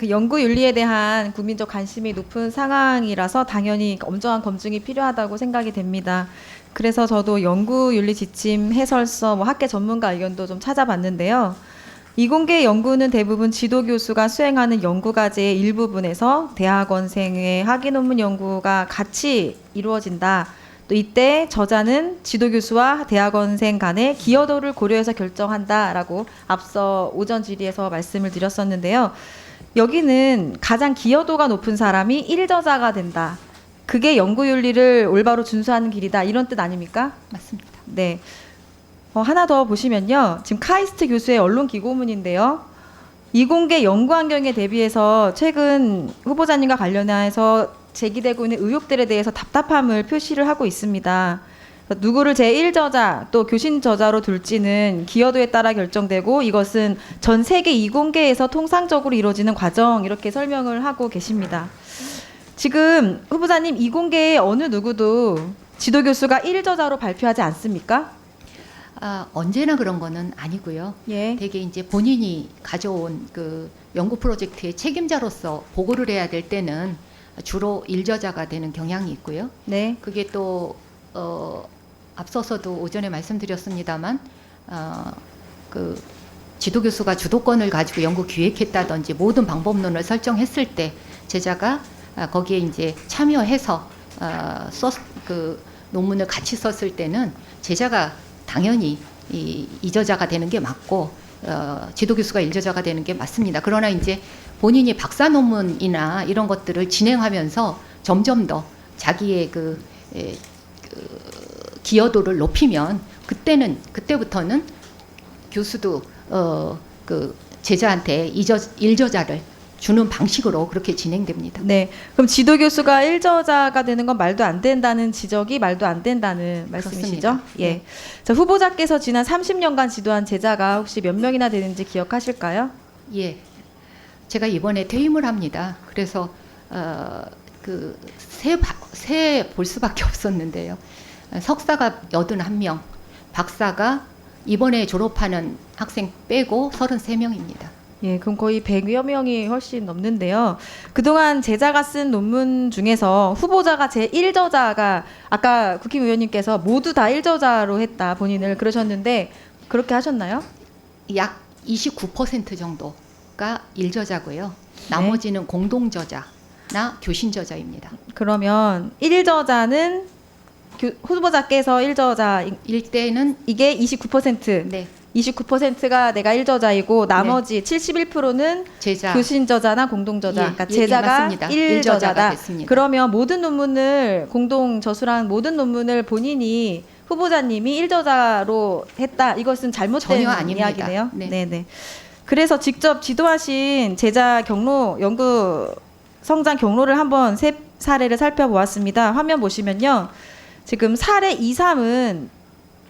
그 연구윤리에 대한 국민적 관심이 높은 상황이라서 당연히 엄정한 검증이 필요하다고 생각이 됩니다. 그래서 저도 연구윤리 지침 해설서, 학계 전문가 의견도 좀 찾아봤는데요. 이공계 연구는 대부분 지도교수가 수행하는 연구과제의 일부분에서 대학원생의 학위 논문 연구가 같이 이루어진다. 또 이때 저자는 지도교수와 대학원생 간의 기여도를 고려해서 결정한다라고 앞서 오전 질의에서 말씀을 드렸었는데요. 여기는 가장 기여도가 높은 사람이 1저자가 된다. 그게 연구윤리를 올바로 준수하는 길이다. 이런 뜻 아닙니까? 맞습니다. 네. 하나 더 보시면요. 지금 카이스트 교수의 언론 기고문인데요. 이공계 연구 환경에 대비해서 최근 후보자님과 관련해서 제기되고 있는 의혹들에 대해서 답답함을 표시를 하고 있습니다. 누구를 제1저자 또 교신 저자로 둘지는 기여도에 따라 결정되고 이것은 전 세계 이공계에서 통상적으로 이루어지는 과정, 이렇게 설명을 하고 계십니다. 지금 후보자님, 이공계의 어느 누구도 지도교수가 1저자로 발표하지 않습니까? 언제나 그런 거는 아니고요. 예. 되게 이제 본인이 가져온 그 연구 프로젝트의 책임자로서 보고를 해야 될 때는 주로 1저자가 되는 경향이 있고요. 네. 그게 또 앞서서도 오전에 말씀드렸습니다만 그 지도교수가 주도권을 가지고 연구 기획했다든지 모든 방법론을 설정했을 때 제자가 거기에 이제 참여해서 그 논문을 같이 썼을 때는 제자가 당연히 이저자가 되는 게 맞고 지도교수가 1저자가 되는 게 맞습니다. 그러나 이제 본인이 박사 논문이나 이런 것들을 진행하면서 점점 더 자기의 그 기여도를 높이면 그때부터는 교수도 그 제자한테 1저자를 주는 방식으로 그렇게 진행됩니다. 네. 그럼 지도교수가 1저자가 되는 건 말도 안 된다는 지적이 말도 안 된다는 말씀이시죠? 그렇습니다. 예. 네. 자, 후보자께서 지난 30년간 지도한 제자가 혹시 몇 명이나 되는지 기억하실까요? 예. 제가 이번에 퇴임을 합니다. 그래서 새 볼 수밖에 없었는데요. 석사가 81명, 박사가 이번에 졸업하는 학생 빼고 33명입니다. 예, 그럼 거의 100여 명이 훨씬 넘는데요. 그동안 제자가 쓴 논문 중에서 후보자가 제1저자가 아까 국힘 의원님께서 모두 다 1저자로 했다, 본인을 그러셨는데 그렇게 하셨나요? 약 29% 정도가 1저자고요. 나머지는 공동저자나 교신저자입니다. 그러면 1저자는 후보자께서 1저자일 때는 이게 29%. 네. 29%가 내가 1저자이고 나머지 71%는 제자 교신저자나 공동저자. 예, 그러니까 예, 제자가 맞습니다. 1저자다. 됐습니다. 그러면 모든 논문을 공동 저술한 모든 논문을 본인이 후보자님이 1저자로 했다. 이것은 잘못된 전혀 아닙니다. 이야기네요. 네. 네네. 그래서 직접 지도하신 제자 경로 연구 성장 경로를 한번 세 사례를 살펴보았습니다. 화면 보시면요. 지금 사례 2, 3은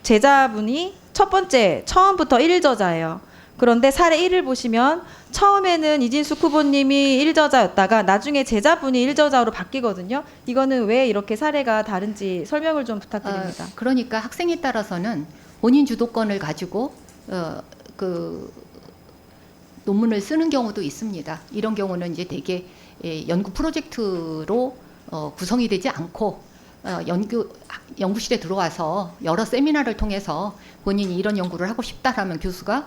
제자분이 첫 번째 처음부터 1저자예요. 그런데 사례 1을 보시면 처음에는 이진숙 후보님이 1저자였다가 나중에 제자분이 1저자로 바뀌거든요. 이거는 왜 이렇게 사례가 다른지 설명을 좀 부탁드립니다. 그러니까 학생에 따라서는 본인 주도권을 가지고 그 논문을 쓰는 경우도 있습니다. 이런 경우는 이제 되게 연구 프로젝트로 구성이 되지 않고 연구실에 들어와서 여러 세미나를 통해서 본인이 이런 연구를 하고 싶다라면 교수가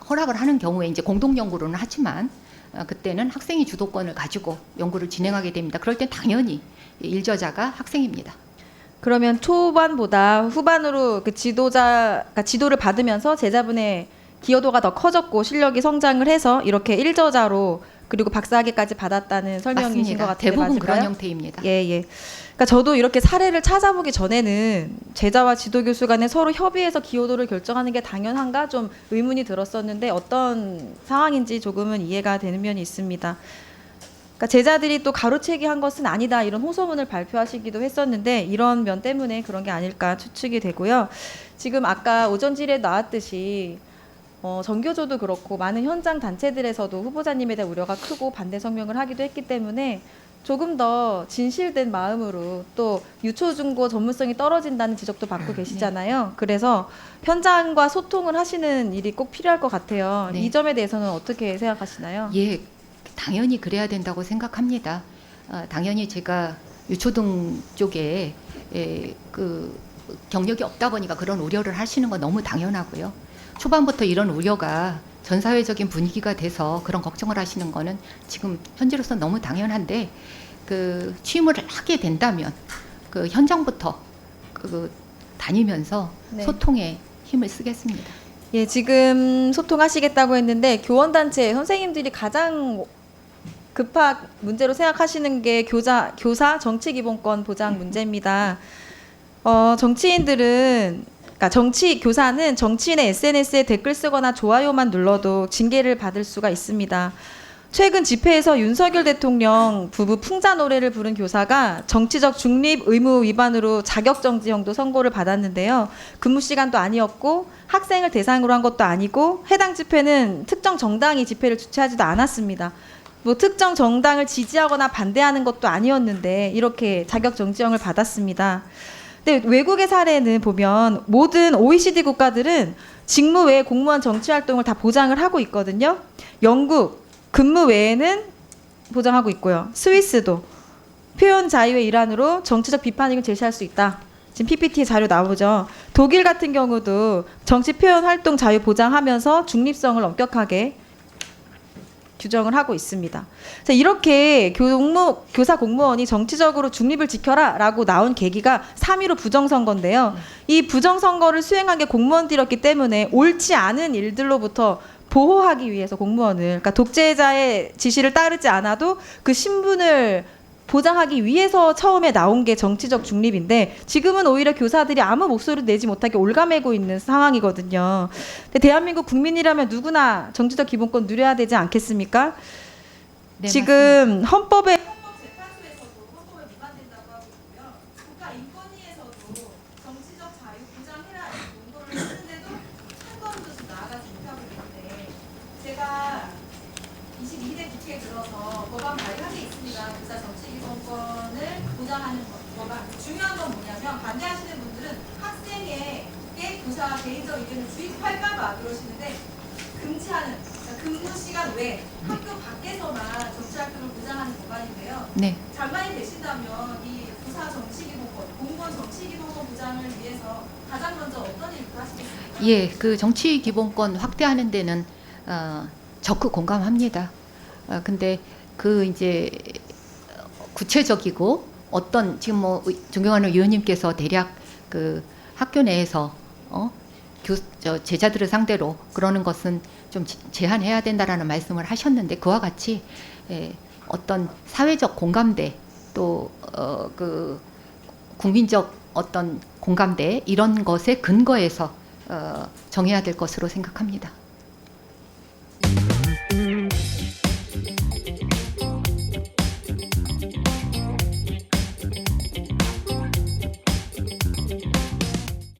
허락을 하는 경우에 이제 공동 연구로는 하지만 그때는 학생이 주도권을 가지고 연구를 진행하게 됩니다. 그럴 땐 당연히 1저자가 학생입니다. 그러면 초반보다 후반으로 그 그러니까 지도를 받으면서 제자분의 기여도가 더 커졌고 실력이 성장을 해서 이렇게 1저자로 그리고 박사학위까지 받았다는 설명이신 맞습니다. 것 같은데 대부분 맞을까요? 그런 형태입니다. 예. 그러니까 저도 이렇게 사례를 찾아보기 전에는 제자와 지도교수 간에 서로 협의해서 기여도를 결정하는 게 당연한가 좀 의문이 들었었는데 어떤 상황인지 조금은 이해가 되는 면이 있습니다. 그러니까 제자들이 또 가로채기 한 것은 아니다 이런 호소문을 발표하시기도 했었는데 이런 면 때문에 그런 게 아닐까 추측이 되고요. 지금 아까 오전 질의에 나왔듯이 전교조도 그렇고 많은 현장 단체들에서도 후보자님에 대한 우려가 크고 반대 성명을 하기도 했기 때문에 조금 더 진실된 마음으로 또 유초중고 전문성이 떨어진다는 지적도 받고 계시잖아요. 그래서 현장과 소통을 하시는 일이 꼭 필요할 것 같아요. 네. 이 점에 대해서는 어떻게 생각하시나요? 예, 당연히 그래야 된다고 생각합니다. 당연히 제가 유초등 쪽에 그 경력이 없다 보니까 그런 우려를 하시는 건 너무 당연하고요. 초반부터 이런 우려가 전 사회적인 분위기가 돼서 그런 걱정을 하시는 거는 지금 현재로서 너무 당연한데, 그 취임을 하게 된다면 그 현장부터 그 다니면서 네. 소통에 힘을 쓰겠습니다. 예, 지금 소통하시겠다고 했는데 교원단체 선생님들이 가장 급한 문제로 생각하시는 게 교사 정치기본권 보장 문제입니다. 정치인들은, 그러니까 교사는 정치인의 SNS에 댓글 쓰거나 좋아요만 눌러도 징계를 받을 수가 있습니다. 최근 집회에서 윤석열 대통령 부부 풍자 노래를 부른 교사가 정치적 중립 의무 위반으로 자격정지형도 선고를 받았는데요. 근무 시간도 아니었고 학생을 대상으로 한 것도 아니고 해당 집회는 특정 정당이 집회를 주최하지도 않았습니다. 뭐 특정 정당을 지지하거나 반대하는 것도 아니었는데 이렇게 자격정지형을 받았습니다. 근데 외국의 사례는 보면 모든 OECD 국가들은 직무 외에 공무원 정치 활동을 다 보장을 하고 있거든요. 영국 근무 외에는 보장하고 있고요. 스위스도 표현 자유의 일환으로 정치적 비판을 제시할 수 있다. 지금 PPT 자료 나오죠. 독일 같은 경우도 정치 표현 활동 자유 보장하면서 중립성을 엄격하게 규정을 하고 있습니다. 자, 이렇게 교사 공무원이 정치적으로 중립을 지켜라라고 나온 계기가 3.15 부정선거인데요. 이 부정선거를 수행한 게 공무원들이었기 때문에 옳지 않은 일들로부터 보호하기 위해서 공무원을, 그러니까 독재자의 지시를 따르지 않아도 그 신분을 보장하기 위해서 처음에 나온 게 정치적 중립인데 지금은 오히려 교사들이 아무 목소리를 내지 못하게 올가매고 있는 상황이거든요. 근데 대한민국 국민이라면 누구나 정치적 기본권 누려야 되지 않겠습니까? 네, 지금 헌법에 헌법재판소에서도 헌법을 위반된다고 하고 있고요. 국가인권위에서도 정치적 자유 보장해라 이렇게 논거를 했는데도 한 걸음도 좀 나아가지 못하고 있는데 제가 22대 국회에 들어서 법안 발의한 게 있습니다. 교사 정치기본권을 보장하는 법안. 중요한 건 뭐냐면 반대하시는 분들은 학생에게 교사 개인적 의견을 주입할까봐 그러시는데 금지하는, 그러니까 근무 시간 외 학교 밖에서만 정치활동을 보장하는 법안인데요. 네. 장관이 되신다면 이 교사 정치기본권, 공무원 정치기본권 보장을 위해서 가장 먼저 어떤 일을 하시겠습니까? 예, 그 정치 기본권 확대하는 데는 적극 공감합니다. 근데 그 이제 구체적이고 어떤 지금 뭐 존경하는 의원님께서 대략 그 학교 내에서 제자들을 상대로 그러는 것은 좀 제한해야 된다라는 말씀을 하셨는데 그와 같이 어떤 사회적 공감대 또 그 국민적 어떤 공감대 이런 것에 근거해서 정해야 될 것으로 생각합니다.